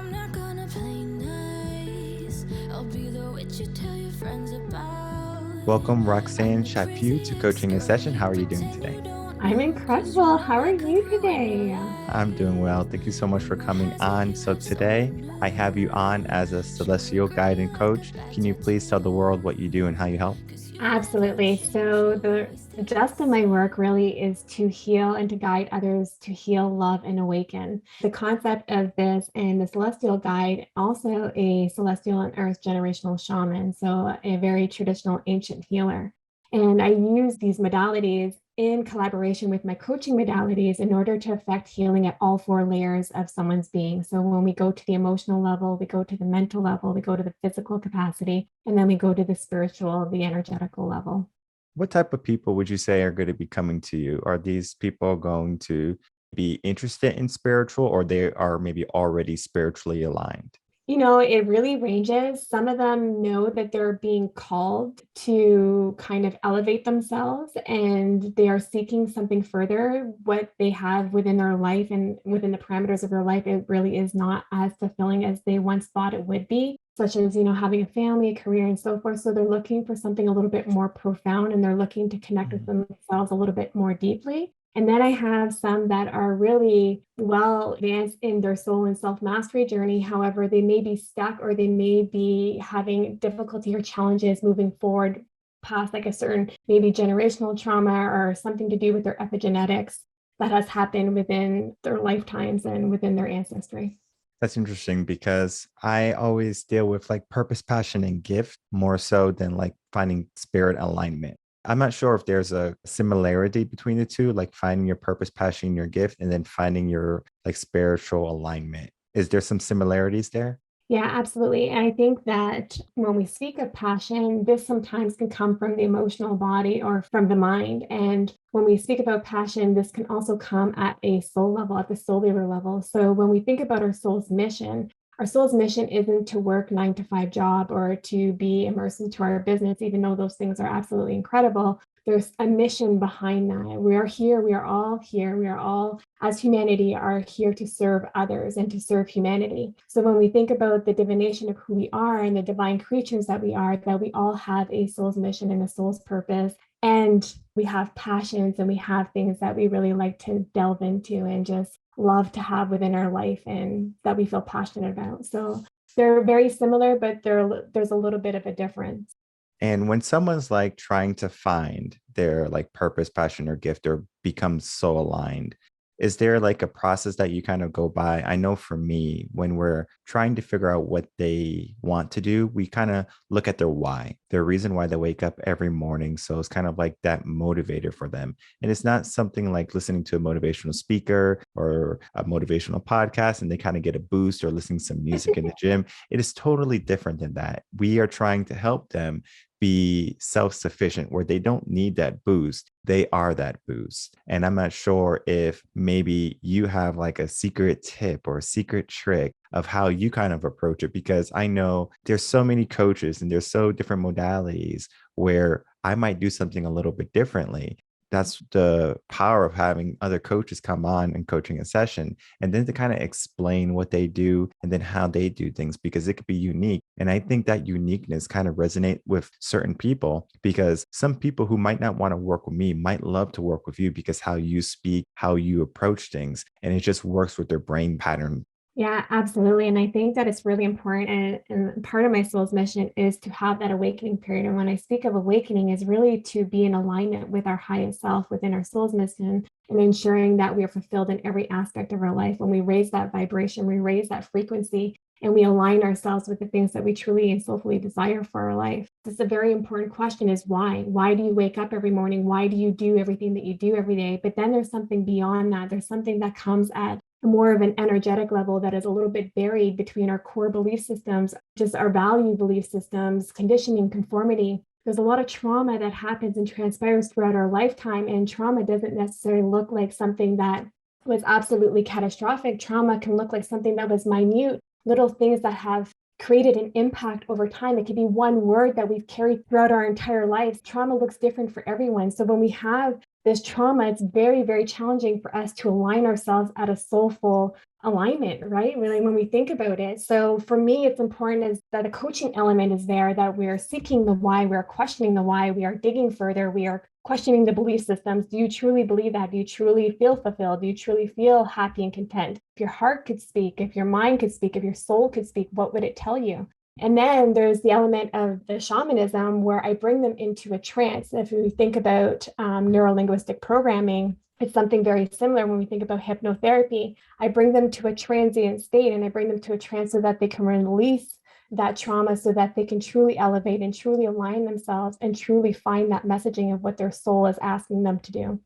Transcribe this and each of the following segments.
I'm not gonna play nice. I'll be the witch you tell your friends about. Welcome, Roxanne Chaput, to Coaching in Session. How are you doing today? I'm incredible. How are you today? I'm doing well. Thank you so much for coming on. So, today I have you on as a celestial guide and coach. Can you please tell the world what you do and how you help? Absolutely. So, the gist of my work really is to heal and to guide others to heal, love, and awaken. The concept of this and the celestial guide, also a celestial and earth generational shaman, so a very traditional ancient healer. And I use these modalities in collaboration with my coaching modalities in order to affect healing at all four layers of someone's being. So when we go to the emotional level, we go to the mental level, we go to the physical capacity, and then we go to the spiritual, the energetical level. What type of people would you say are going to be coming to you? Are these people going to be interested in spiritual, or they are maybe already spiritually aligned? It really ranges. Some of them know that they're being called to kind of elevate themselves and they are seeking something further. What they have within their life and within the parameters of their life, it really is not as fulfilling as they once thought it would be, such as, having a family, a career, and so forth. So they're looking for something a little bit more profound and they're looking to connect with themselves a little bit more deeply. And then I have some that are really well advanced in their soul and self mastery journey. However, they may be stuck or they may be having difficulty or challenges moving forward past like a certain maybe generational trauma or something to do with their epigenetics that has happened within their lifetimes and within their ancestry. That's interesting because I always deal with like purpose, passion, and gift more so than like finding spirit alignment. I'm not sure if there's a similarity between the two, like finding your purpose, passion, your gift, and then finding your like spiritual alignment. Is there some similarities there? Yeah, absolutely. And I think that when we speak of passion, this sometimes can come from the emotional body or from the mind. And when we speak about passion, this can also come at a soul level, at the cellular level. So when we think about our soul's mission isn't to work 9 to 5 job or to be immersed into our business, even though those things are absolutely incredible. There's a mission behind that. We are here. We are all here. We are all, as humanity, are here to serve others and to serve humanity. So when we think about the divination of who we are and the divine creatures that we are, that we all have a soul's mission and a soul's purpose. And we have passions and we have things that we really like to delve into and just love to have within our life and that we feel passionate about. So they're very similar, but there's a little bit of a difference. And when someone's like trying to find their like purpose, passion, or gift or become so aligned, is there like a process that you kind of go by? I know for me, when we're trying to figure out what they want to do, we kind of look at their why, their reason why they wake up every morning. So it's kind of like that motivator for them. And it's not something like listening to a motivational speaker or a motivational podcast and they kind of get a boost or listening to some music in the gym. It is totally different than that. We are trying to help them be self-sufficient where they don't need that boost. They are that boost. And I'm not sure if maybe you have like a secret tip or a secret trick of how you kind of approach it, because I know there's so many coaches and there's so different modalities where I might do something a little bit differently. That's the power of having other coaches come on and coaching a session and then to kind of explain what they do and then how they do things because it could be unique. And I think that uniqueness kind of resonate with certain people because some people who might not want to work with me might love to work with you because how you speak, how you approach things, and it just works with their brain pattern. Yeah, absolutely. And I think that it's really important. And part of my soul's mission is to have that awakening period. And when I speak of awakening, is really to be in alignment with our highest self within our soul's mission and ensuring that we are fulfilled in every aspect of our life. When we raise that vibration, we raise that frequency, and we align ourselves with the things that we truly and soulfully desire for our life. It's a very important question is why? Why do you wake up every morning? Why do you do everything that you do every day? But then there's something beyond that. There's something that comes at more of an energetic level that is a little bit buried between our core belief systems, just our value belief systems, conditioning, conformity. There's a lot of trauma that happens and transpires throughout our lifetime, and trauma doesn't necessarily look like something that was absolutely catastrophic. Trauma can look like something that was minute, little things that have created an impact over time. It could be one word that we've carried throughout our entire lives. Trauma looks different for everyone. So when we have this trauma, it's very, very challenging for us to align ourselves at a soulful alignment, right? Really, when we think about it. So for me, it's important is that a coaching element is there, that we're seeking the why, we're questioning the why, we are digging further, we are questioning the belief systems. Do you truly believe that? Do you truly feel fulfilled? Do you truly feel happy and content? If your heart could speak, if your mind could speak, if your soul could speak, what would it tell you? And then there's the element of the shamanism where I bring them into a trance. If we think about neuro-linguistic programming, it's something very similar when we think about hypnotherapy. I bring them to a transient state, and I bring them to a trance so that they can release that trauma, so that they can truly elevate and truly align themselves and truly find that messaging of what their soul is asking them to do.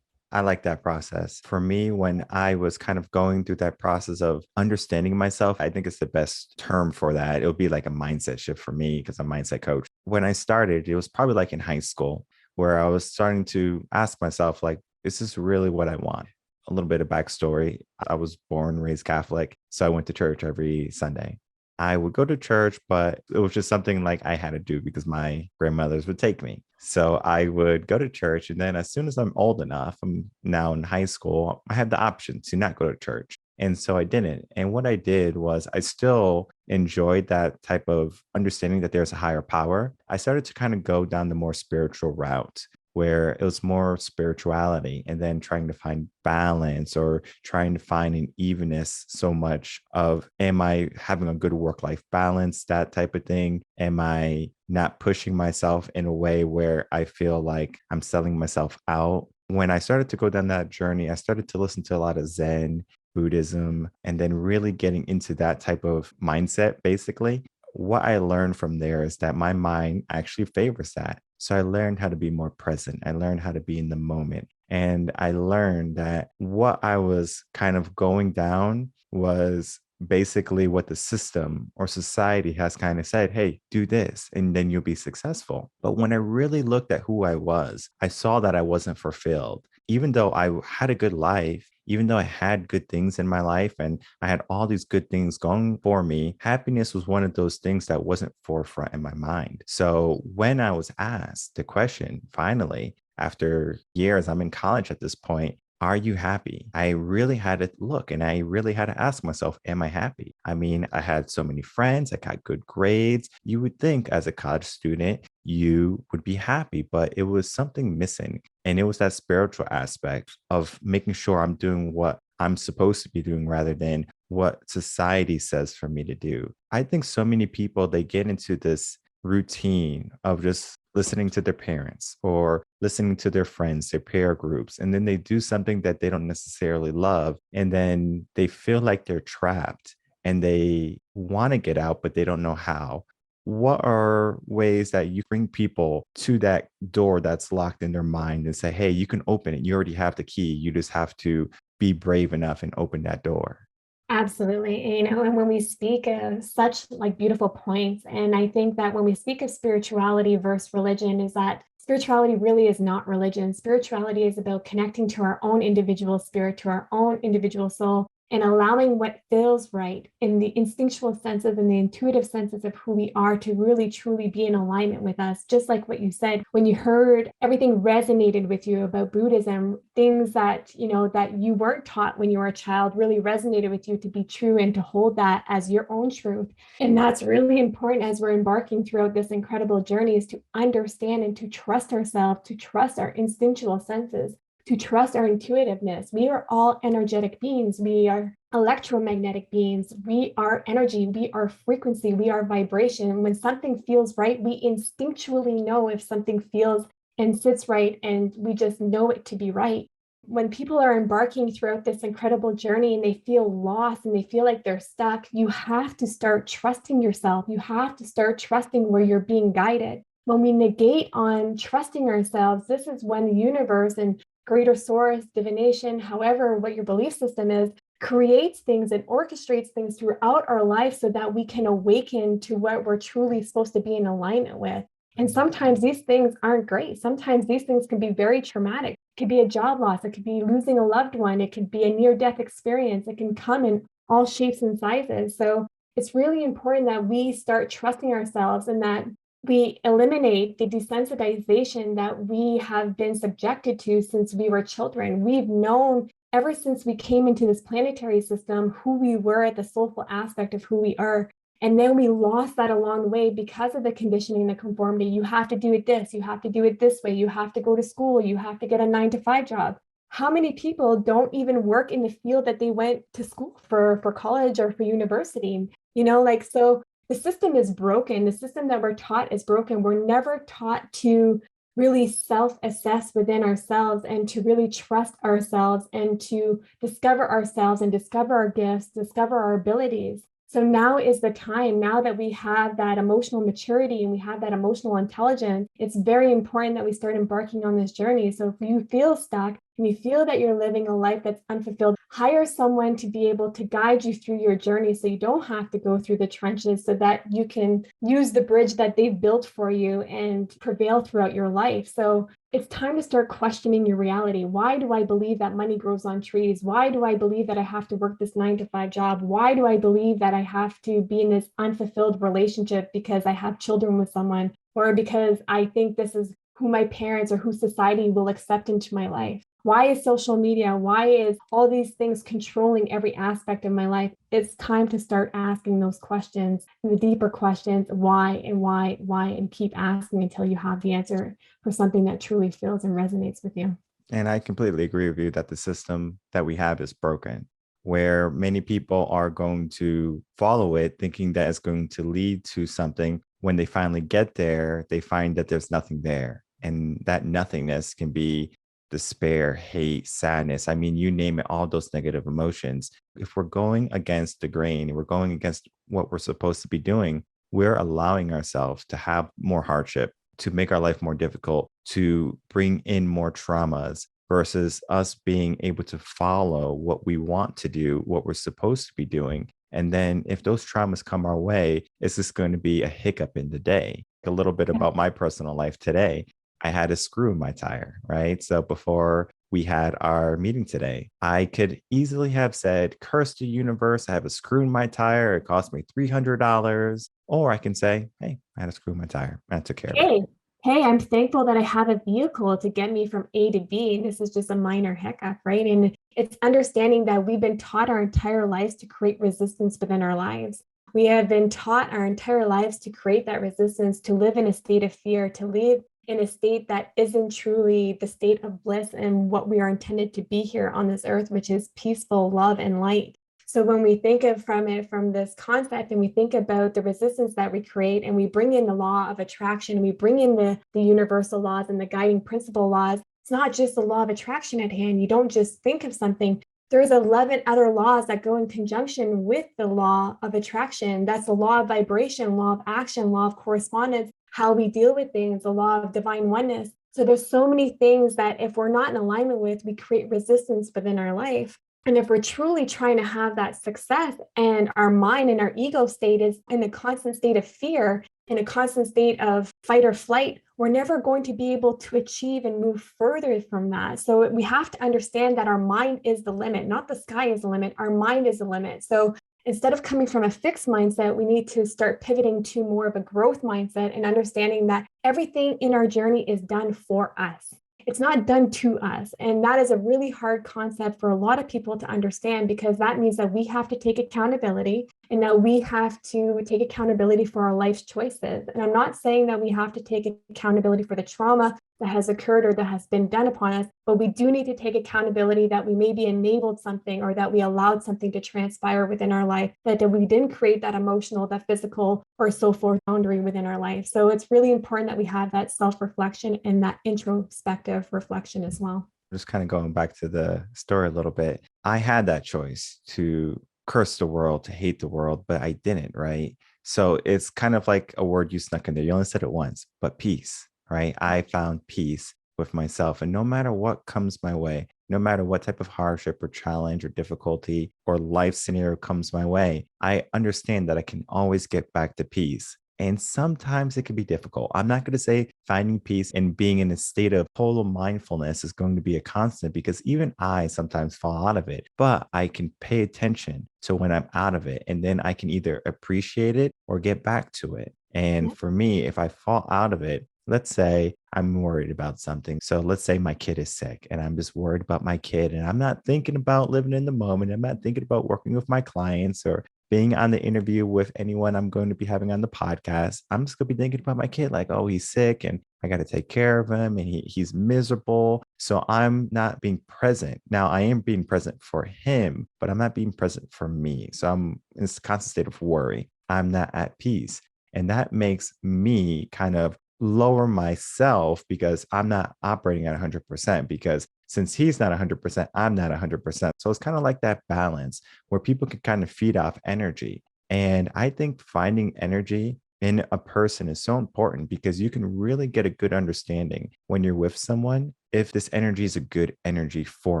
I like that process. For me, when I was kind of going through that process of understanding myself, I think it's the best term for that. It would be like a mindset shift for me because I'm a mindset coach. When I started, it was probably like in high school where I was starting to ask myself, like, is this really what I want? A little bit of backstory. I was born, raised Catholic. So I went to church every Sunday. I would go to church, but it was just something like I had to do because my grandmothers would take me. So I would go to church. And then as soon as I'm old enough, I'm now in high school, I had the option to not go to church. And so I didn't. And what I did was I still enjoyed that type of understanding that there's a higher power. I started to kind of go down the more spiritual route where it was more spirituality and then trying to find balance or trying to find an evenness so much of, am I having a good work-life balance, that type of thing? Am I not pushing myself in a way where I feel like I'm selling myself out? When I started to go down that journey, I started to listen to a lot of Zen, Buddhism, and then really getting into that type of mindset, basically. What I learned from there is that my mind actually favors that. So I learned how to be more present. I learned how to be in the moment. And I learned that what I was kind of going down was basically what the system or society has kind of said, hey, do this and then you'll be successful. But when I really looked at who I was, I saw that I wasn't fulfilled. Even though I had a good life, even though I had good things in my life and I had all these good things going for me, happiness was one of those things that wasn't forefront in my mind. So when I was asked the question, finally, after years, I'm in college at this point, are you happy? I really had to look and I really had to ask myself, am I happy? I mean, I had so many friends, I got good grades. You would think as a college student, you would be happy, but it was something missing. And it was that spiritual aspect of making sure I'm doing what I'm supposed to be doing rather than what society says for me to do. I think so many people, they get into this routine of just listening to their parents or listening to their friends, their peer groups, and then they do something that they don't necessarily love. And then they feel like they're trapped and they want to get out, but they don't know how. What are ways that you bring people to that door that's locked in their mind and say, hey, you can open it. You already have the key. You just have to be brave enough and open that door. Absolutely. And when we speak of such like beautiful points, and I think that when we speak of spirituality versus religion, is that spirituality really is not religion. Spirituality is about connecting to our own individual spirit, to our own individual soul, and allowing what feels right in the instinctual senses and the intuitive senses of who we are to really truly be in alignment with us. Just like what you said, when you heard everything resonated with you about Buddhism, things that, that you weren't taught when you were a child really resonated with you to be true and to hold that as your own truth. And that's really important as we're embarking throughout this incredible journey, is to understand and to trust ourselves, to trust our instinctual senses, to trust our intuitiveness. We are all energetic beings. We are electromagnetic beings. We are energy. We are frequency. We are vibration. When something feels right, we instinctually know if something feels and sits right, and we just know it to be right. When people are embarking throughout this incredible journey and they feel lost and they feel like they're stuck, you have to start trusting yourself. You have to start trusting where you're being guided. When we negate on trusting ourselves, this is when the universe and greater source, divination, however, what your belief system is, creates things and orchestrates things throughout our life so that we can awaken to what we're truly supposed to be in alignment with. And sometimes these things aren't great. Sometimes these things can be very traumatic. It could be a job loss. It could be losing a loved one. It could be a near-death experience. It can come in all shapes and sizes. So it's really important that we start trusting ourselves and that we eliminate the desensitization that we have been subjected to since we were children. We've known ever since we came into this planetary system who we were at the soulful aspect of who we are. And then we lost that along the way because of the conditioning, the conformity. You have to do it this, you have to do it this way, you have to go to school, you have to get a 9-to-5 job. How many people don't even work in the field that they went to school for college or for university? So the system is broken. The system that we're taught is broken. We're never taught to really self-assess within ourselves and to really trust ourselves and to discover ourselves and discover our gifts, discover our abilities. So now is the time, now that we have that emotional maturity and we have that emotional intelligence, it's very important that we start embarking on this journey. So if you feel stuck and you feel that you're living a life that's unfulfilled, hire someone to be able to guide you through your journey so you don't have to go through the trenches, so that you can use the bridge that they've built for you and prevail throughout your life. So it's time to start questioning your reality. Why do I believe that money grows on trees? Why do I believe that I have to work this 9-to-5 job? Why do I believe that I have to be in this unfulfilled relationship because I have children with someone, or because I think this is who my parents or who society will accept into my life? Why is social media? Why is all these things controlling every aspect of my life? It's time to start asking those questions, the deeper questions, why and why, and keep asking until you have the answer for something that truly feels and resonates with you. And I completely agree with you that the system that we have is broken, where many people are going to follow it thinking that it's going to lead to something. When they finally get there, they find that there's nothing there. And that nothingness can be despair, hate, sadness. I mean, you name it, all those negative emotions. If we're going against the grain, we're going against what we're supposed to be doing, we're allowing ourselves to have more hardship, to make our life more difficult, to bring in more traumas, versus us being able to follow what we want to do, what we're supposed to be doing. And then if those traumas come our way, it's just going to be a hiccup in the day. A little bit about my personal life today. I had a screw in my tire, right? So before we had our meeting today, I could easily have said, curse the universe, I have a screw in my tire. It cost me $300. Or I can say, hey, I had a screw in my tire and I took care of it. Hey, I'm thankful that I have a vehicle to get me from A to B. This is just a minor hiccup, right? And it's understanding that we've been taught our entire lives to create resistance within our lives. We have been taught our entire lives to create that resistance, to live in a state of fear, to live in a state that isn't truly the state of bliss and what we are intended to be here on this earth, which is peaceful love and light. So when we think of from this concept and we think about the resistance that we create and we bring in the law of attraction, we bring in the universal laws and the guiding principle laws, it's not just the law of attraction at hand. You don't just think of something. There's 11 other laws that go in conjunction with the law of attraction. That's the law of vibration, law of action, law of correspondence, how we deal with things, the law of divine oneness. So there's so many things that if we're not in alignment with, we create resistance within our life. And if we're truly trying to have that success and our mind and our ego state is in a constant state of fear, in a constant state of fight or flight, we're never going to be able to achieve and move further from that. So we have to understand that our mind is the limit, not the sky is the limit. Our mind is the limit. So instead of coming from a fixed mindset, we need to start pivoting to more of a growth mindset and understanding that everything in our journey is done for us. It's not done to us. And that is a really hard concept for a lot of people to understand, because that means that we have to take accountability and that we have to take accountability for our life's choices. And I'm not saying that we have to take accountability for the trauma that has occurred or that has been done upon us, but we do need to take accountability that we maybe enabled something or that we allowed something to transpire within our life, that we didn't create that emotional, that physical or so forth boundary within our life. So it's really important that we have that self-reflection and that introspective reflection as well. Just kind of going back to the story a little bit, I had that choice to curse the world, to hate the world, but I didn't, right? So it's kind of like a word you snuck in there. You only said it once, but peace, right? I found peace with myself. And no matter what comes my way, no matter what type of hardship or challenge or difficulty or life scenario comes my way, I understand that I can always get back to peace. And sometimes it can be difficult. I'm not going to say finding peace and being in a state of total mindfulness is going to be a constant, because even I sometimes fall out of it, but I can pay attention to when I'm out of it. And then I can either appreciate it or get back to it. And for me, if I fall out of it, let's say I'm worried about something. So let's say my kid is sick and I'm just worried about my kid, and I'm not thinking about living in the moment. I'm not thinking about working with my clients or being on the interview with anyone I'm going to be having on the podcast. I'm just going to be thinking about my kid, like, oh, he's sick and I got to take care of him and he's miserable. So I'm not being present. Now I am being present for him, but I'm not being present for me. So I'm in this constant state of worry. I'm not at peace. And that makes me kind of lower myself because I'm not operating at 100%, because since he's not 100%, I'm not 100%. So it's kind of like that balance where people can kind of feed off energy. And I think finding energy in a person is so important, because you can really get a good understanding when you're with someone if this energy is a good energy for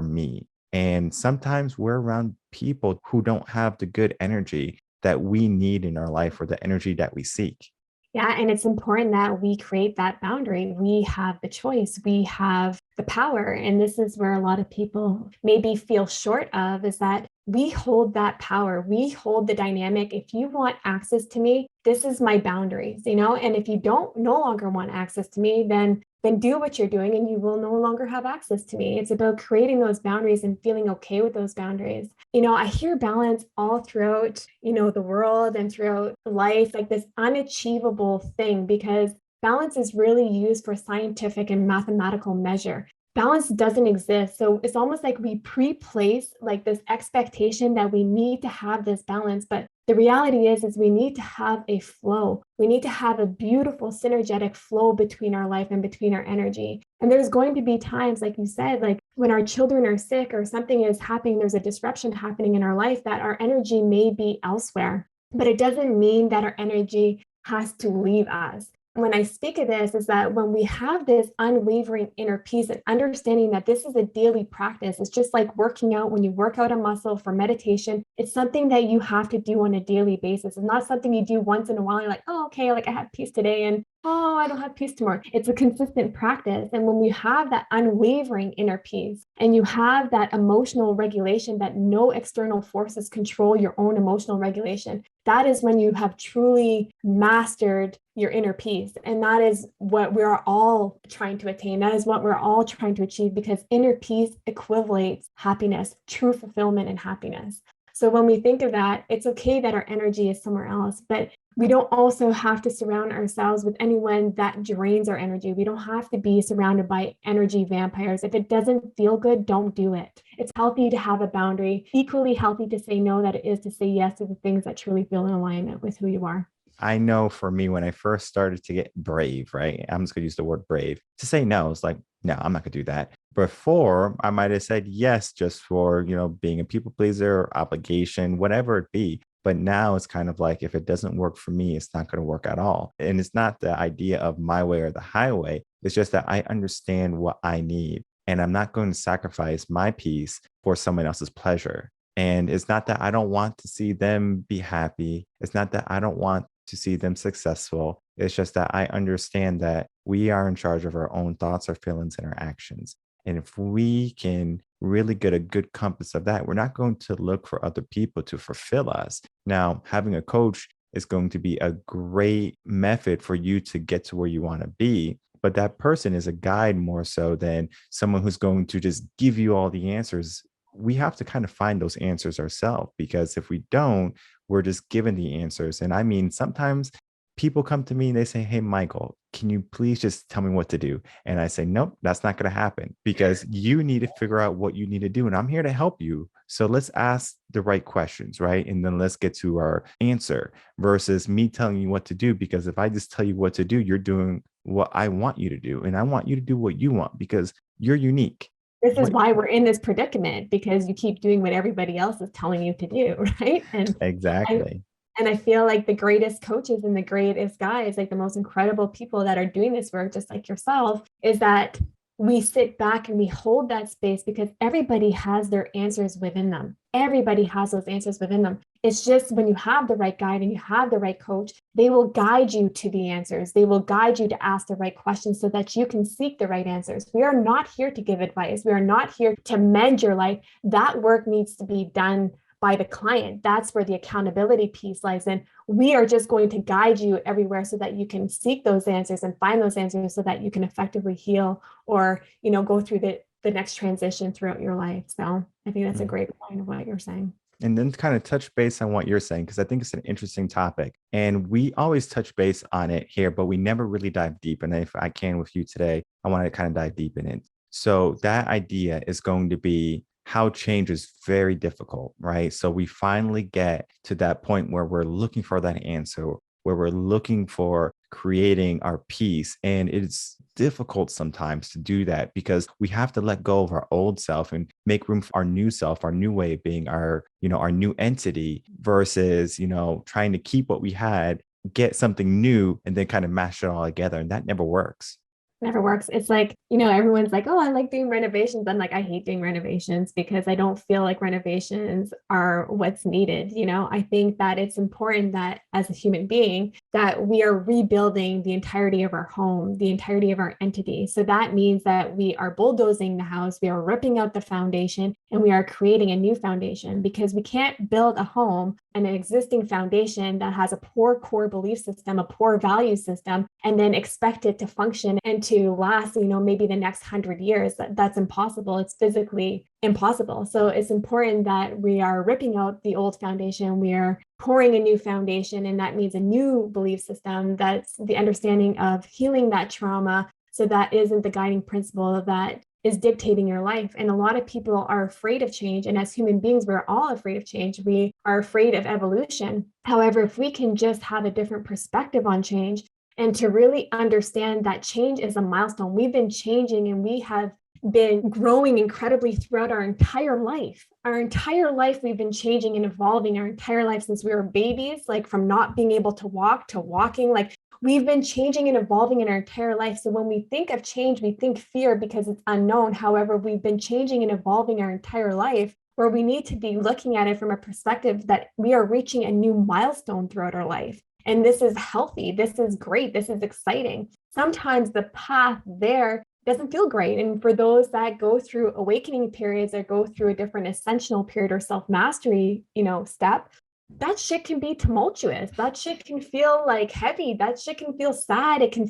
me. And sometimes we're around people who don't have the good energy that we need in our life, or the energy that we seek. Yeah, and it's important that we create that boundary. We have the choice, we have the power. And this is where a lot of people maybe feel short of, is that we hold that power. We hold the dynamic. If you want access to me, this is my boundaries, and if you don't no longer want access to me, then do what you're doing and you will no longer have access to me. It's about creating those boundaries and feeling okay with those boundaries. I hear balance all throughout, the world and throughout life, like this unachievable thing, because balance is really used for scientific and mathematical measure. Balance doesn't exist. So it's almost like we pre-place like this expectation that we need to have this balance, but the reality is we need to have a flow. We need to have a beautiful synergetic flow between our life and between our energy. And there's going to be times, like you said, like when our children are sick or something is happening, there's a disruption happening in our life, that our energy may be elsewhere, but it doesn't mean that our energy has to leave us. When I speak of this, is that when we have this unwavering inner peace and understanding that this is a daily practice, it's just like working out. When you work out a muscle for meditation, it's something that you have to do on a daily basis. It's not something you do once in a while. You're like, oh, okay, like I had peace today, and oh, I don't have peace tomorrow. It's a consistent practice. And when we have that unwavering inner peace and you have that emotional regulation, that no external forces control your own emotional regulation, that is when you have truly mastered your inner peace. And that is what we're all trying to attain. That is what we're all trying to achieve, because inner peace equivalates happiness, true fulfillment and happiness. So when we think of that, it's okay that our energy is somewhere else, but we don't also have to surround ourselves with anyone that drains our energy. We don't have to be surrounded by energy vampires. If it doesn't feel good, don't do it. It's healthy to have a boundary, equally healthy to say no that it is to say yes to the things that truly feel in alignment with who you are. I know for me, when I first started to get brave, right? I'm just going to use the word brave to say no. It's like, no, I'm not going to do that. Before, I might have said yes just for, being a people pleaser, obligation, whatever it be. But now it's kind of like, if it doesn't work for me, it's not going to work at all. And it's not the idea of my way or the highway. It's just that I understand what I need, and I'm not going to sacrifice my peace for someone else's pleasure. And it's not that I don't want to see them be happy. It's not that I don't want to see them successful. It's just that I understand that we are in charge of our own thoughts, our feelings, and our actions. And if we can really get a good compass of that, we're not going to look for other people to fulfill us. Now, having a coach is going to be a great method for you to get to where you want to be. But that person is a guide more so than someone who's going to just give you all the answers. We have to kind of find those answers ourselves, because if we don't, we're just given the answers. And I mean, sometimes people come to me and they say, hey, Michael, can you please just tell me what to do? And I say, nope, that's not going to happen, because you need to figure out what you need to do. And I'm here to help you. So let's ask the right questions, right? And then let's get to our answer, versus me telling you what to do. Because if I just tell you what to do, you're doing what I want you to do. And I want you to do what you want, because you're unique. This is why we're in this predicament, because you keep doing what everybody else is telling you to do, right? And exactly. And I feel like the greatest coaches and the greatest guys, like the most incredible people that are doing this work, just like yourself, is that we sit back and we hold that space because everybody has their answers within them. Everybody has those answers within them. It's just when you have the right guide and you have the right coach, they will guide you to the answers. They will guide you to ask the right questions so that you can seek the right answers. We are not here to give advice. We are not here to mend your life. That work needs to be done by the client. That's where the accountability piece lies in. We are just going to guide you everywhere so that you can seek those answers and find those answers so that you can effectively heal or, go through the next transition throughout your life. So I think that's a great point of what you're saying. And then kind of touch base on what you're saying, because I think it's an interesting topic. And we always touch base on it here, but we never really dive deep. And if I can with you today, I want to kind of dive deep in it. So that idea is going to be how change is very difficult, right? So we finally get to that point where we're looking for that answer, where we're looking for creating our peace. And it's difficult sometimes to do that because we have to let go of our old self and make room for our new self, our new way of being, our new entity versus, trying to keep what we had, get something new, and then kind of mash it all together. And that never works. Never works. It's like, everyone's like, oh, I like doing renovations. I'm like, I hate doing renovations because I don't feel like renovations are what's needed. I think that it's important that as a human being, that we are rebuilding the entirety of our home, the entirety of our entity. So that means that we are bulldozing the house, we are ripping out the foundation, and we are creating a new foundation because we can't build a home and an existing foundation that has a poor core belief system, a poor value system, and then expect it to function and to last, maybe the next 100 years. That's impossible. It's physically impossible. So it's important that we are ripping out the old foundation. We are pouring a new foundation, and that means a new belief system. That's the understanding of healing that trauma. So that isn't the guiding principle that is dictating your life. And a lot of people are afraid of change. And as human beings, we're all afraid of change. We are afraid of evolution. However, if we can just have a different perspective on change and to really understand that change is a milestone, we've been changing and we have been growing incredibly throughout our entire life. Our entire life, we've been changing and evolving our entire life since we were babies, like from not being able to walk to walking, like we've been changing and evolving in our entire life. So when we think of change, we think fear because it's unknown. However, we've been changing and evolving our entire life, where we need to be looking at it from a perspective that we are reaching a new milestone throughout our life. And this is healthy. This is great. This is exciting. Sometimes the path there doesn't feel great. And for those that go through awakening periods or go through a different ascensional period or self-mastery, step, that shit can be tumultuous. That shit can feel like heavy. That shit can feel sad. You can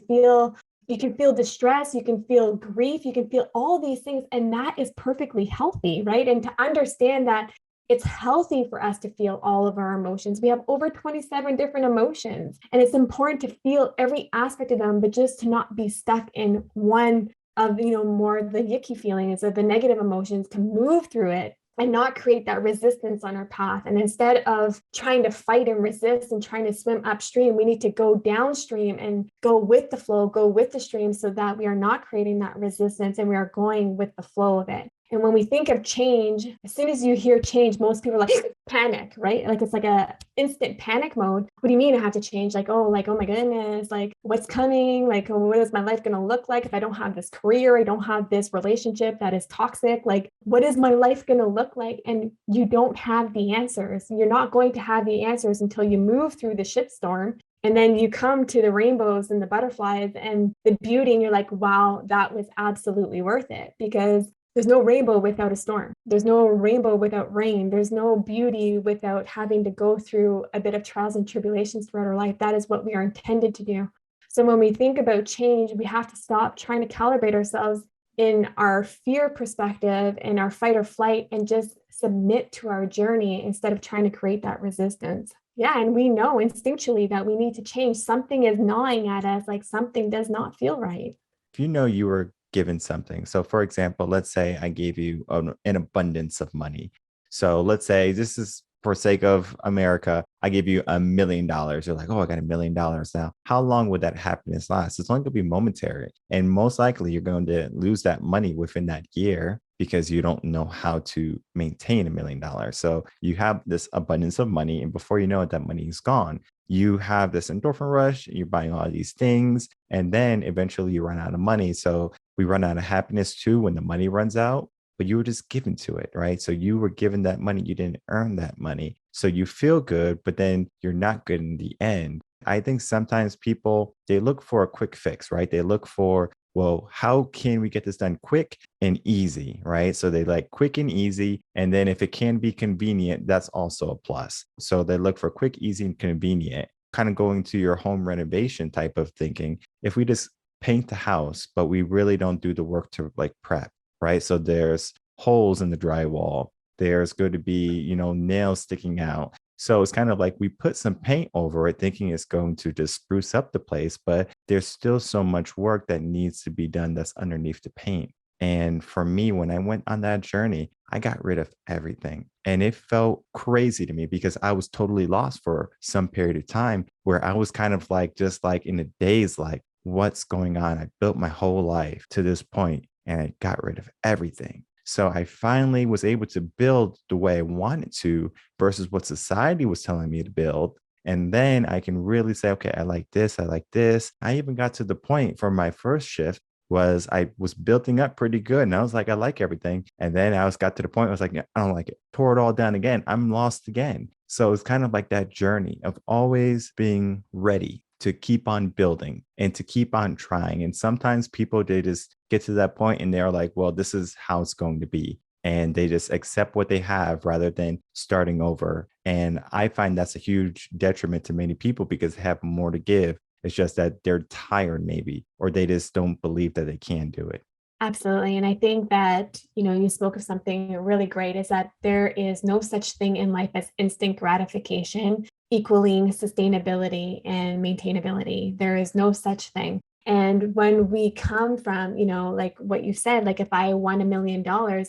feel distress. You can feel grief. You can feel all these things. And that is perfectly healthy, right? And to understand that it's healthy for us to feel all of our emotions. We have over 27 different emotions, and it's important to feel every aspect of them, but just to not be stuck in one of, more the yucky feelings or the negative emotions, to move through it and not create that resistance on our path. And instead of trying to fight and resist and trying to swim upstream, we need to go downstream and go with the flow, go with the stream, so that we are not creating that resistance and we are going with the flow of it. And when we think of change, as soon as you hear change, most people are like panic, right? Like it's like a instant panic mode. What do you mean I have to change? Oh my goodness, like what's coming? Like, what is my life going to look like if I don't have this career? I don't have this relationship that is toxic. Like, what is my life going to look like? And you don't have the answers. You're not going to have the answers until you move through the shitstorm. And then you come to the rainbows and the butterflies and the beauty, and you're like, wow, that was absolutely worth it, because there's no rainbow without a storm. There's no rainbow without rain. There's no beauty without having to go through a bit of trials and tribulations throughout our life. That is what we are intended to do. So when we think about change, we have to stop trying to calibrate ourselves in our fear perspective and our fight or flight, and just submit to our journey instead of trying to create that resistance. Yeah, and we know instinctually that we need to change. Something is gnawing at us, like something does not feel right. If you were given something. So for example, let's say I gave you an abundance of money. So let's say, this is for sake of America, I give you $1 million. You're like, oh, I got $1 million now. How long would that happiness last? It's only going to be momentary. And most likely you're going to lose that money within that year. because you don't know how to maintain $1 million. So you have this abundance of money, and before you know it, that money is gone. You have this endorphin rush, you're buying all these things, and then eventually you run out of money. So we run out of happiness too when the money runs out, but you were just given to it, right? So you were given that money, you didn't earn that money. So you feel good, but then you're not good in the end. I think sometimes people, they look for a quick fix, right? They look for, well, how can we get this done quick and easy, right? So they like quick and easy. And then if it can be convenient, that's also a plus. So they look for quick, easy, and convenient, kind of going to your home renovation type of thinking. If we just paint the house, but we really don't do the work to like prep, right? So there's holes in the drywall. There's going to be, nails sticking out. So it's kind of like we put some paint over it, thinking it's going to just spruce up the place, but there's still so much work that needs to be done that's underneath the paint. And for me, when I went on that journey, I got rid of everything. And it felt crazy to me because I was totally lost for some period of time where I was kind of like, just like in a daze, like, what's going on? I built my whole life to this point and I got rid of everything. So I finally was able to build the way I wanted to versus what society was telling me to build. And then I can really say, okay, I like this. I like this. I even got to the point for my first shift was I was building up pretty good. And I was like, I like everything. And then got to the point where I was like, I don't like it. Tore it all down again. I'm lost again. So it's kind of like that journey of always being ready to keep on building and to keep on trying. And sometimes people, they just get to that point and they're like, well, this is how it's going to be. And they just accept what they have rather than starting over. And I find that's a huge detriment to many people because they have more to give. It's just that they're tired maybe, or they just don't believe that they can do it. Absolutely. And I think that, you spoke of something really great is that there is no such thing in life as instant gratification equaling sustainability and maintainability. There is no such thing. And when we come from, like what you said, like if I won $1 million,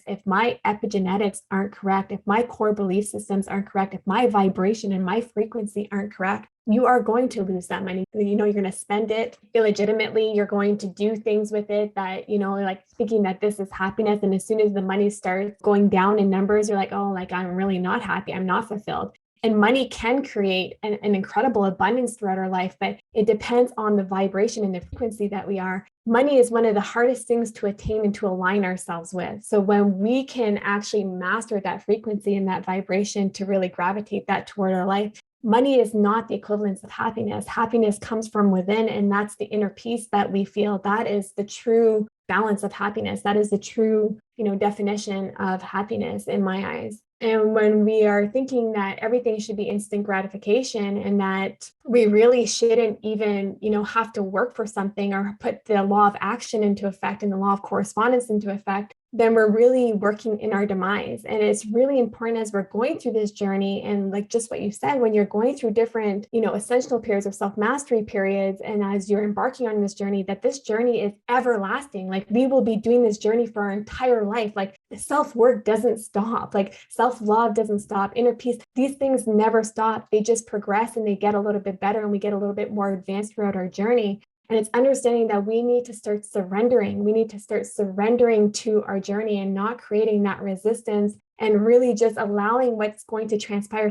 if my epigenetics aren't correct, if my core belief systems aren't correct, if my vibration and my frequency aren't correct, you are going to lose that money. You're going to spend it illegitimately. You're going to do things with it that, like thinking that this is happiness. And as soon as the money starts going down in numbers, you're like, oh, like I'm really not happy. I'm not fulfilled. And money can create an incredible abundance throughout our life, but it depends on the vibration and the frequency that we are. Money is one of the hardest things to attain and to align ourselves with. So when we can actually master that frequency and that vibration to really gravitate that toward our life, money is not the equivalence of happiness. Happiness comes from within, and that's the inner peace that we feel. That is the true balance of happiness. That is the true, definition of happiness in my eyes. And when we are thinking that everything should be instant gratification and that we really shouldn't even, have to work for something or put the law of action into effect and the law of correspondence into effect, then we're really working in our demise. And it's really important as we're going through this journey. And like just what you said, when you're going through different, essential periods of self-mastery periods, and as you're embarking on this journey, that this journey is everlasting. Like we will be doing this journey for our entire life. Like the self-work doesn't stop. Like self-love doesn't stop. Inner peace, these things never stop. They just progress and they get a little bit better and we get a little bit more advanced throughout our journey. And it's understanding that we need to start surrendering. We need to start surrendering to our journey and not creating that resistance and really just allowing what's going to transpire.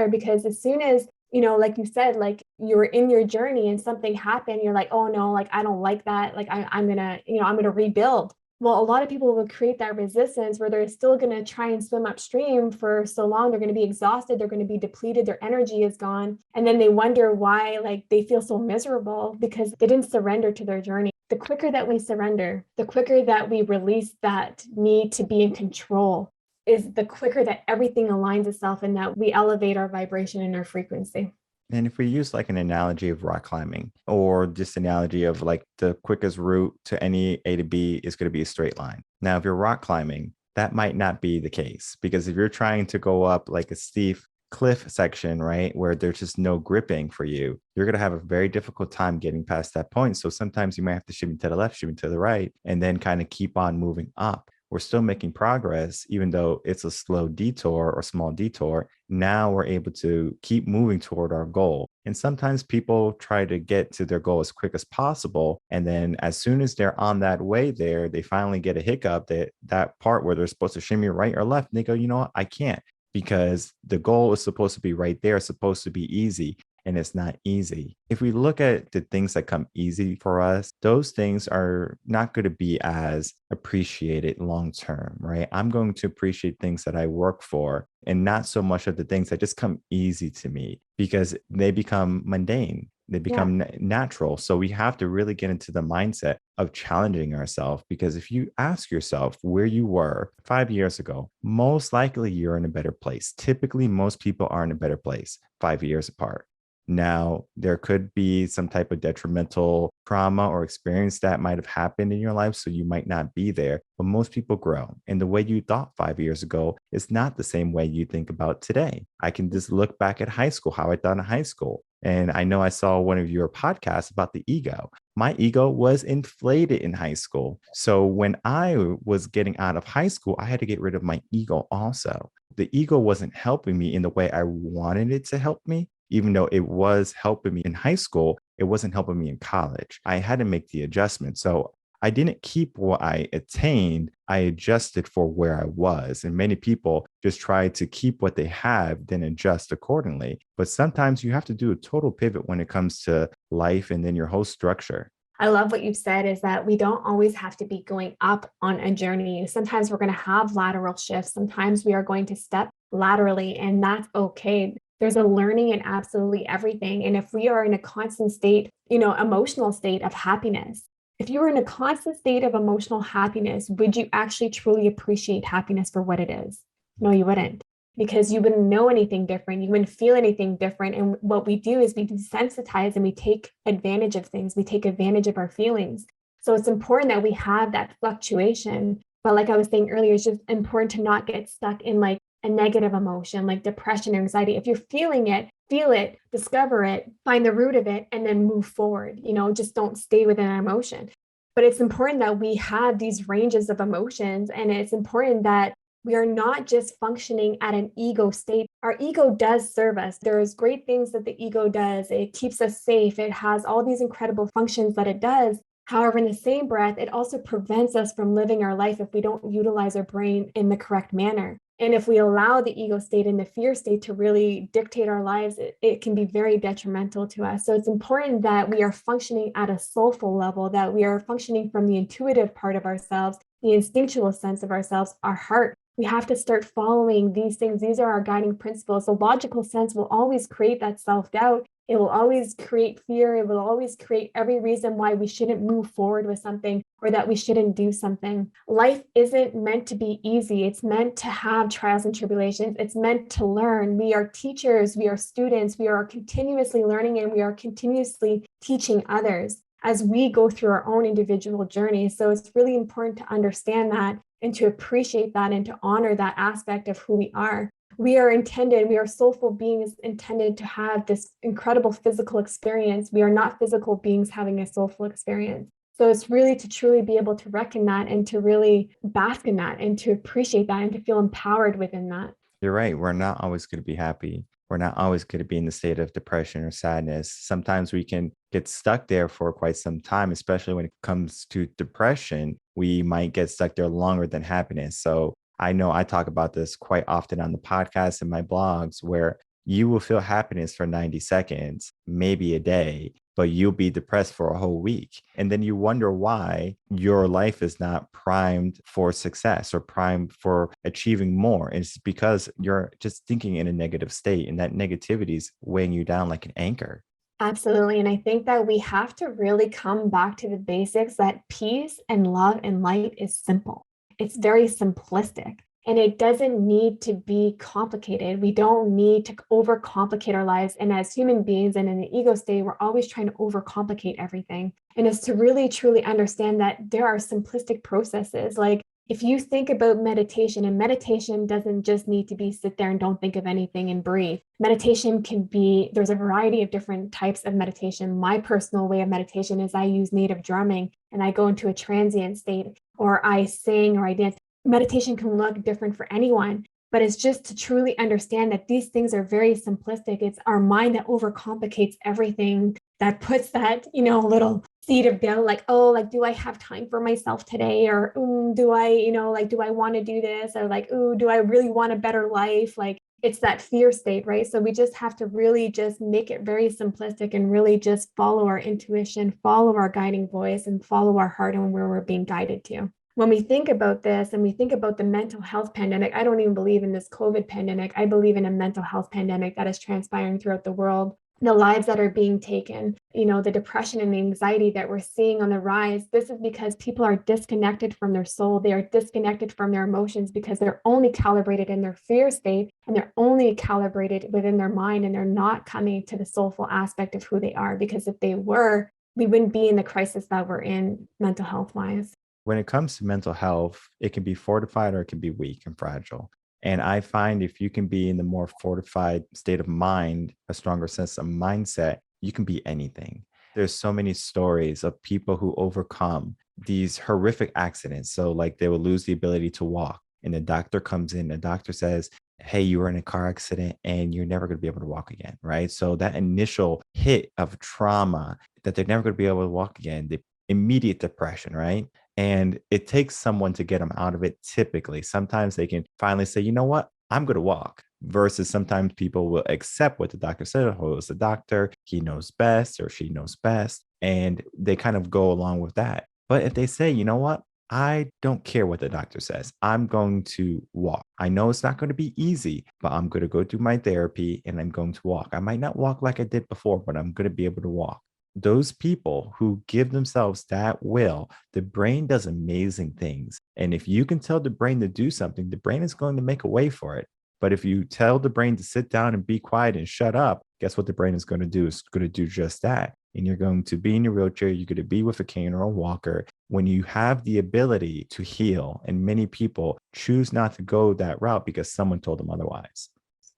Because as soon as, like you said, like you're in your journey and something happened, you're like, oh no, like I don't like that. Like I'm going to rebuild. Well, a lot of people will create that resistance where they're still going to try and swim upstream for so long. They're going to be exhausted. They're going to be depleted. Their energy is gone. And then they wonder why, like, they feel so miserable because they didn't surrender to their journey. The quicker that we surrender, the quicker that we release that need to be in control, is the quicker that everything aligns itself and that we elevate our vibration and our frequency. And if we use like an analogy of rock climbing or just analogy of like the quickest route to any A to B is going to be a straight line. Now, if you're rock climbing, that might not be the case because if you're trying to go up like a steep cliff section, right, where there's just no gripping for you, you're going to have a very difficult time getting past that point. So sometimes you might have to shimmy to the left, shimmy to the right, and then kind of keep on moving up. we're still making progress, even though it's a slow detour or small detour. Now we're able to keep moving toward our goal. And sometimes people try to get to their goal as quick as possible. And then as soon as they're on that way there, they finally get a hiccup, that part where they're supposed to shimmy right or left. And they go, you know what? I can't, because the goal is supposed to be right there. It's supposed to be easy. And it's not easy. If we look at the things that come easy for us, those things are not going to be as appreciated long term, right? I'm going to appreciate things that I work for and not so much of the things that just come easy to me, because they become mundane. They become natural. So we have to really get into the mindset of challenging ourselves, because if you ask yourself where you were 5 years ago, most likely you're in a better place. Typically, most people are in a better place 5 years apart. Now, there could be some type of detrimental trauma or experience that might have happened in your life, so you might not be there. But most people grow. And the way you thought 5 years ago is not the same way you think about today. I can just look back at high school, how I thought in high school. And I know I saw one of your podcasts about the ego. My ego was inflated in high school. So when I was getting out of high school, I had to get rid of my ego also. The ego wasn't helping me in the way I wanted it to help me. Even though it was helping me in high school, it wasn't helping me in college. I had to make the adjustment. So I didn't keep what I attained. I adjusted for where I was. And many people just try to keep what they have, then adjust accordingly. But sometimes you have to do a total pivot when it comes to life and then your whole structure. I love what you've said, is that we don't always have to be going up on a journey. Sometimes we're going to have lateral shifts. Sometimes we are going to step laterally, and that's okay. There's a learning in absolutely everything. And if we are in a constant state, emotional state of happiness, if you were in a constant state of emotional happiness, would you actually truly appreciate happiness for what it is? No, you wouldn't, because you wouldn't know anything different. You wouldn't feel anything different. And what we do is we desensitize and we take advantage of things. We take advantage of our feelings. So it's important that we have that fluctuation. But like I was saying earlier, it's just important to not get stuck in like a negative emotion like depression or anxiety. If you're feeling it, feel it, discover it, find the root of it, and then move forward. Just don't stay within an emotion. But it's important that we have these ranges of emotions. And it's important that we are not just functioning at an ego state. Our ego does serve us. There's great things that the ego does. It keeps us safe. It has all these incredible functions that it does. However, in the same breath, it also prevents us from living our life if we don't utilize our brain in the correct manner. And if we allow the ego state and the fear state to really dictate our lives, it can be very detrimental to us. So it's important that we are functioning at a soulful level, that we are functioning from the intuitive part of ourselves, the instinctual sense of ourselves, our heart. We have to start following these things. These are our guiding principles. The logical sense will always create that self-doubt. It will always create fear. It will always create every reason why we shouldn't move forward with something or that we shouldn't do something. Life isn't meant to be easy. It's meant to have trials and tribulations. It's meant to learn. We are teachers. We are students. We are continuously learning, and we are continuously teaching others as we go through our own individual journeys. So it's really important to understand that and to appreciate that and to honor that aspect of who we are. We are soulful beings intended to have this incredible physical experience. We are not physical beings having a soulful experience. So it's really to truly be able to reckon that and to really bask in that and to appreciate that and to feel empowered within that. You're right. We're not always going to be happy. We're not always going to be in the state of depression or sadness. Sometimes we can get stuck there for quite some time, especially when it comes to depression. We might get stuck there longer than happiness. So I know I talk about this quite often on the podcast and my blogs, where you will feel happiness for 90 seconds, maybe a day, but you'll be depressed for a whole week. And then you wonder why your life is not primed for success or primed for achieving more. And it's because you're just thinking in a negative state, and that negativity is weighing you down like an anchor. Absolutely. And I think that we have to really come back to the basics, that peace and love and light is simple. It's very simplistic. And it doesn't need to be complicated. We don't need to overcomplicate our lives. And as human beings and in the ego state, we're always trying to overcomplicate everything. And it's to really, truly understand that there are simplistic processes. Like if you think about meditation, and meditation doesn't just need to be sit there and don't think of anything and breathe. Meditation can be, there's a variety of different types of meditation. My personal way of meditation is I use native drumming and I go into a transient state, or I sing or I dance. meditation can look different for anyone, but it's just to truly understand that these things are very simplistic. It's our mind that overcomplicates everything, that puts that, little seed of doubt, like, oh, like, do I have time for myself today? Or do I, do I want to do this? Or like, oh, do I really want a better life? Like, it's that fear state, right? So we just have to really just make it very simplistic and really just follow our intuition, follow our guiding voice, and follow our heart and where we're being guided to. When we think about this and we think about the mental health pandemic, I don't even believe in this COVID pandemic. I believe in a mental health pandemic that is transpiring throughout the world. The lives that are being taken, the depression and the anxiety that we're seeing on the rise. This is because people are disconnected from their soul. They are disconnected from their emotions because they're only calibrated in their fear state, and they're only calibrated within their mind, and they're not coming to the soulful aspect of who they are. Because if they were, we wouldn't be in the crisis that we're in mental health wise. When it comes to mental health, it can be fortified or it can be weak and fragile. And I find if you can be in the more fortified state of mind, a stronger sense of mindset, you can be anything. There's so many stories of people who overcome these horrific accidents. So, like, they will lose the ability to walk, and the doctor comes in, the doctor says, hey, you were in a car accident and you're never going to be able to walk again, right? So, that initial hit of trauma that they're never going to be able to walk again, the immediate depression, right? And it takes someone to get them out of it typically. Sometimes they can finally say, you know what, I'm going to walk. Versus sometimes people will accept what the doctor said. Oh, it's the doctor. He knows best or she knows best. And they kind of go along with that. But if they say, you know what, I don't care what the doctor says, I'm going to walk. I know it's not going to be easy, but I'm going to go do my therapy and I'm going to walk. I might not walk like I did before, but I'm going to be able to walk. Those people who give themselves that will, the brain does amazing things. And if you can tell the brain to do something, the brain is going to make a way for it. But if you tell the brain to sit down and be quiet and shut up, guess what the brain is going to do? It's going to do just that. And you're going to be in your wheelchair. You're going to be with a cane or a walker. When you have the ability to heal, and many people choose not to go that route because someone told them otherwise.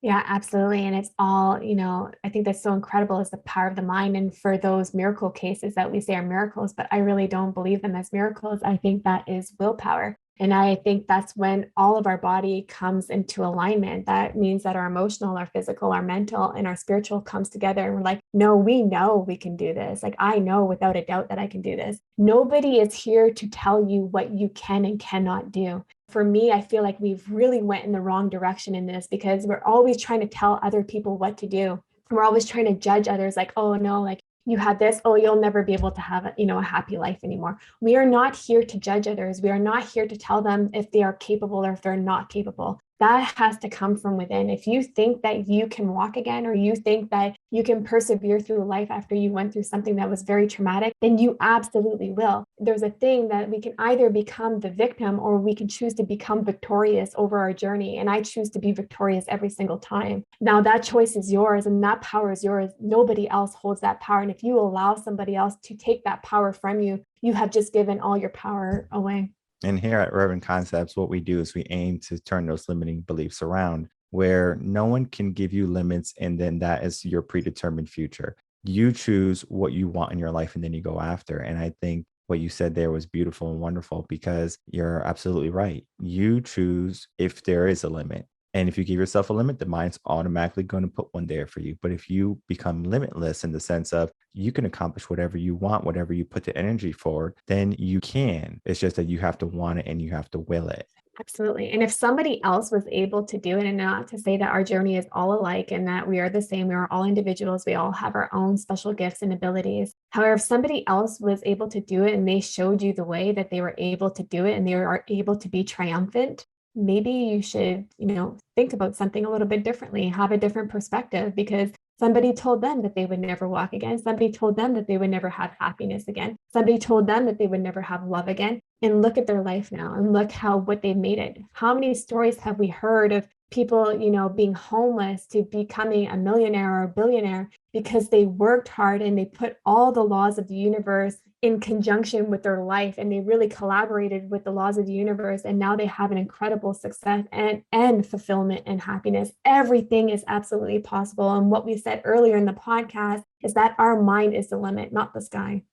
Yeah, absolutely. And it's all, I think that's so incredible is the power of the mind. And for those miracle cases that we say are miracles, but I really don't believe them as miracles. I think that is willpower. And I think that's when all of our body comes into alignment. That means that our emotional, our physical, our mental, and our spiritual comes together. And we're like, no, we know we can do this. Like, I know without a doubt that I can do this. Nobody is here to tell you what you can and cannot do. For me, I feel like we've really went in the wrong direction in this because we're always trying to tell other people what to do. We're always trying to judge others like, oh no, like you had this, oh, you'll never be able to have a happy life anymore. We are not here to judge others. We are not here to tell them if they are capable or if they're not capable. That has to come from within. If you think that you can walk again, or you think that you can persevere through life after you went through something that was very traumatic, then you absolutely will. There's a thing that we can either become the victim or we can choose to become victorious over our journey. And I choose to be victorious every single time. Now that choice is yours and that power is yours. Nobody else holds that power. And if you allow somebody else to take that power from you, you have just given all your power away. And here at Reverend Concepts, what we do is we aim to turn those limiting beliefs around where no one can give you limits. And then that is your predetermined future. You choose what you want in your life and then you go after. And I think what you said there was beautiful and wonderful because you're absolutely right. You choose if there is a limit. And if you give yourself a limit, the mind's automatically going to put one there for you. But if you become limitless in the sense of you can accomplish whatever you want, whatever you put the energy for, then you can. It's just that you have to want it and you have to will it. Absolutely. And if somebody else was able to do it, and not to say that our journey is all alike and that we are the same, we are all individuals, we all have our own special gifts and abilities. However, if somebody else was able to do it and they showed you the way that they were able to do it and they are able to be triumphant, maybe you should, think about something a little bit differently, have a different perspective because somebody told them that they would never walk again. Somebody told them that they would never have happiness again. Somebody told them that they would never have love again. And look at their life now and look what they've made it. How many stories have we heard of people, being homeless to becoming a millionaire or a billionaire because they worked hard and they put all the laws of the universe in conjunction with their life and they really collaborated with the laws of the universe, and now they have an incredible success and fulfillment and happiness. Everything is absolutely possible. And what we said earlier in the podcast is that our mind is the limit, not the sky.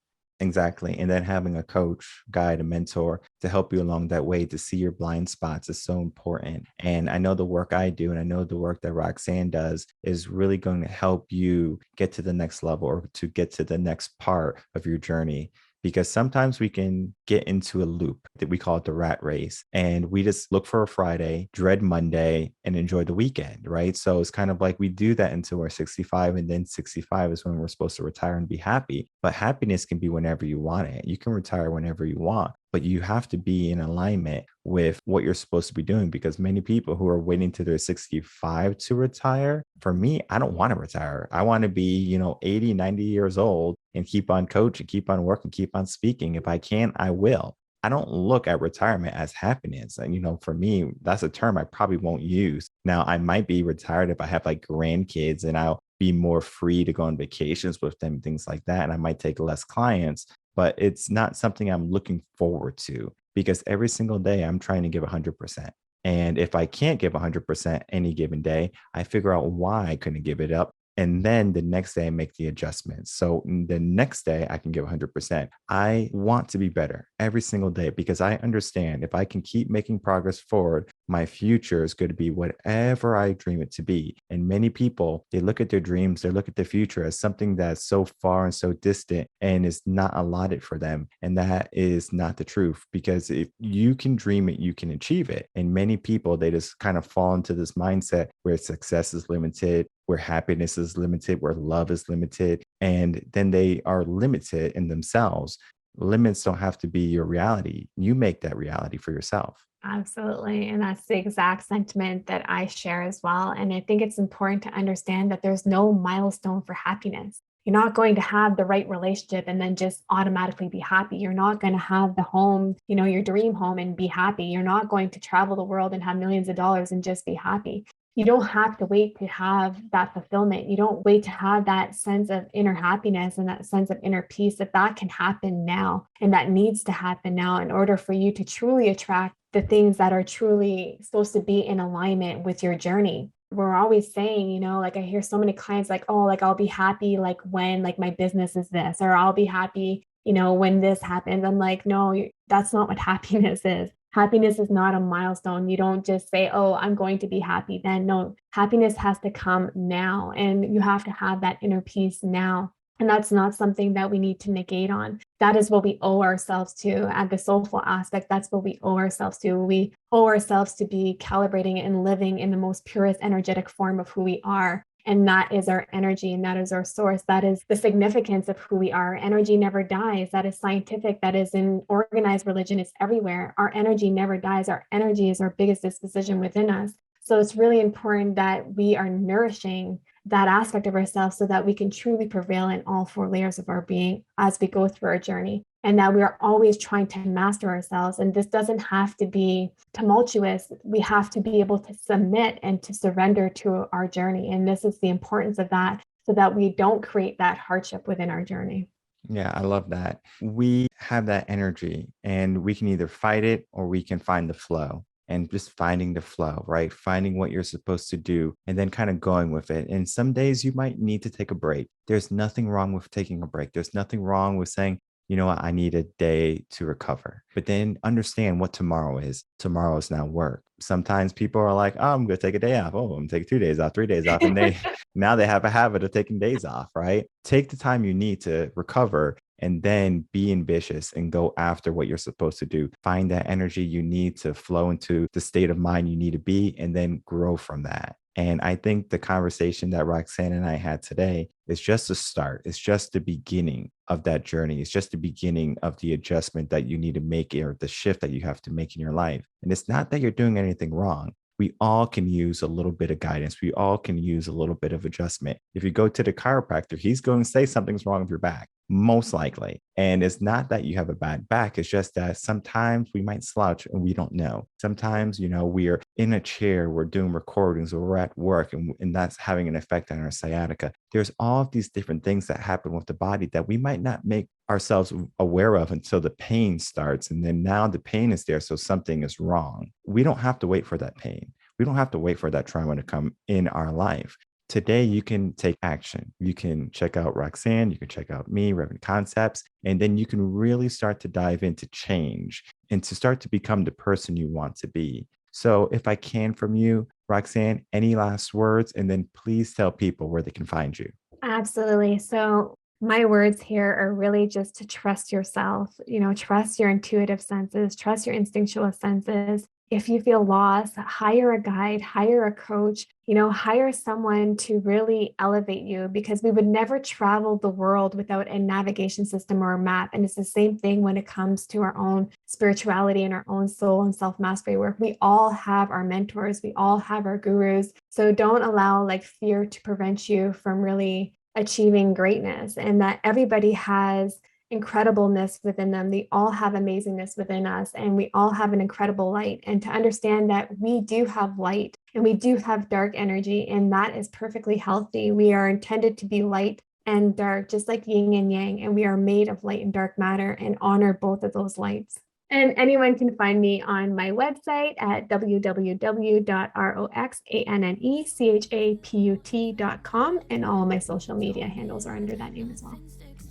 Exactly. And then having a coach, guide, a mentor to help you along that way to see your blind spots is so important. And I know the work I do, and I know the work that Roxanne does is really going to help you get to the next level or to get to the next part of your journey. Because sometimes we can get into a loop that we call it the rat race. And we just look for a Friday, dread Monday, and enjoy the weekend, right? So it's kind of like we do that until we're 65. And then 65 is when we're supposed to retire and be happy. But happiness can be whenever you want it. You can retire whenever you want, but you have to be in alignment with what you're supposed to be doing, because many people who are waiting to their 65 to retire, for me, I don't want to retire. I want to be, 80, 90 years old and keep on coaching, keep on working, keep on speaking. If I can, I will. I don't look at retirement as happiness. And, for me, that's a term I probably won't use. Now, I might be retired if I have like grandkids and I'll be more free to go on vacations with them, things like that. And I might take less clients, but it's not something I'm looking forward to, because every single day I'm trying to give 100%. And if I can't give 100% any given day, I figure out why I couldn't give it up. And then the next day I make the adjustments. So the next day I can give 100%. I want to be better every single day, because I understand if I can keep making progress forward, my future is going to be whatever I dream it to be. And many people, they look at their dreams, they look at the future as something that's so far and so distant and is not allotted for them. And that is not the truth, because if you can dream it, you can achieve it. And many people, they just kind of fall into this mindset where success is limited, where happiness is limited, where love is limited, and then they are limited in themselves. Limits don't have to be your reality. You make that reality for yourself. Absolutely. And that's the exact sentiment that I share as well. And I think it's important to understand that there's no milestone for happiness. You're not going to have the right relationship and then just automatically be happy. You're not going to have the home, your dream home, and be happy. You're not going to travel the world and have millions of dollars and just be happy. You don't have to wait to have that fulfillment. You don't wait to have that sense of inner happiness and that sense of inner peace. That can happen now, and that needs to happen now in order for you to truly attract the things that are truly supposed to be in alignment with your journey. We're always saying, like I hear so many clients like, oh, like I'll be happy like when like my business is this, or I'll be happy, when this happens. I'm like, no, that's not what happiness is. Happiness is not a milestone. You don't just say, oh, I'm going to be happy then. No, happiness has to come now, and you have to have that inner peace now. And that's not something that we need to negate on. That is what we owe ourselves to at the soulful aspect. That's what we owe ourselves to. We owe ourselves to be calibrating and living in the most purest energetic form of who we are. And that is our energy, and that is our source. That is the significance of who we are. Energy never dies. That is scientific. That is in organized religion. It's everywhere. Our energy never dies. Our energy is our biggest disposition within us. So it's really important that we are nourishing that aspect of ourselves so that we can truly prevail in all four layers of our being as we go through our journey. And that we are always trying to master ourselves. And this doesn't have to be tumultuous. We have to be able to submit and to surrender to our journey. And this is the importance of that, so that we don't create that hardship within our journey. Yeah, I love that. We have that energy and we can either fight it or we can find the flow. And just finding the flow, right? Finding what you're supposed to do and then kind of going with it. And some days you might need to take a break. There's nothing wrong with taking a break. There's nothing wrong with saying, you know what, I need a day to recover. But then understand what tomorrow is. Tomorrow is now work. Sometimes people are like, oh, I'm going to take a day off. Oh, I'm going to take 2 days off, 3 days off. And now they have a habit of taking days off, right? Take the time you need to recover, and then be ambitious and go after what you're supposed to do. Find that energy you need to flow into the state of mind you need to be, and then grow from that. And I think the conversation that Roxanne and I had today is just a start. It's just the beginning of that journey. It's just the beginning of the adjustment that you need to make, or the shift that you have to make in your life. And it's not that you're doing anything wrong. We all can use a little bit of guidance. We all can use a little bit of adjustment. If you go to the chiropractor, he's going to say something's wrong with your back, most likely. And it's not that you have a bad back. It's just that sometimes we might slouch and we don't know. Sometimes, we're in a chair, we're doing recordings, or we're at work, and that's having an effect on our sciatica. There's all of these different things that happen with the body that we might not make ourselves aware of until the pain starts. And then now the pain is there. So something is wrong. We don't have to wait for that pain. We don't have to wait for that trauma to come in our life today you can take action. You can check out Roxanne, you can check out me, Reverend Concepts, and then you can really start to dive into change and to start to become the person you want to be. So if I can from you, Roxanne, any last words? And then please tell people where they can find you. Absolutely. So my words here are really just to trust yourself, trust your intuitive senses, trust your instinctual senses. If you feel lost, hire a guide, hire a coach, hire someone to really elevate you, because we would never travel the world without a navigation system or a map. And it's the same thing when it comes to our own spirituality and our own soul and self-mastery work. We all have our mentors, we all have our gurus. So don't allow fear to prevent you from really achieving greatness, and that everybody has incredibleness within them. They all have amazingness within us, and we all have an incredible light. And to understand that we do have light and we do have dark energy, and that is perfectly healthy. We are intended to be light and dark, just like yin and yang, and we are made of light and dark matter, and honor both of those lights. And anyone can find me on my website at www.roxannechaput.com, and all my social media handles are under that name as well.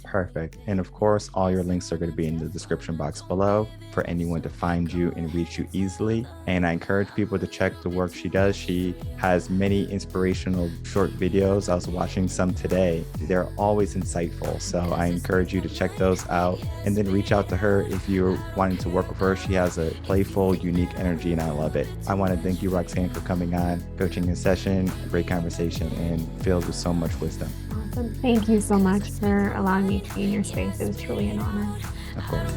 Perfect. And of course, all your links are going to be in the description box below for anyone to find you and reach you easily. And I encourage people to check the work she does. She has many inspirational short videos. I was watching some today. They're always insightful. So I encourage you to check those out and then reach out to her if you're wanting to work with her. She has a playful, unique energy, and I love it. I want to thank you, Roxanne, for coming on, coaching a session, great conversation, and filled with so much wisdom. Awesome. Thank you so much for allowing me to be in your space. It was truly an honor. Of course.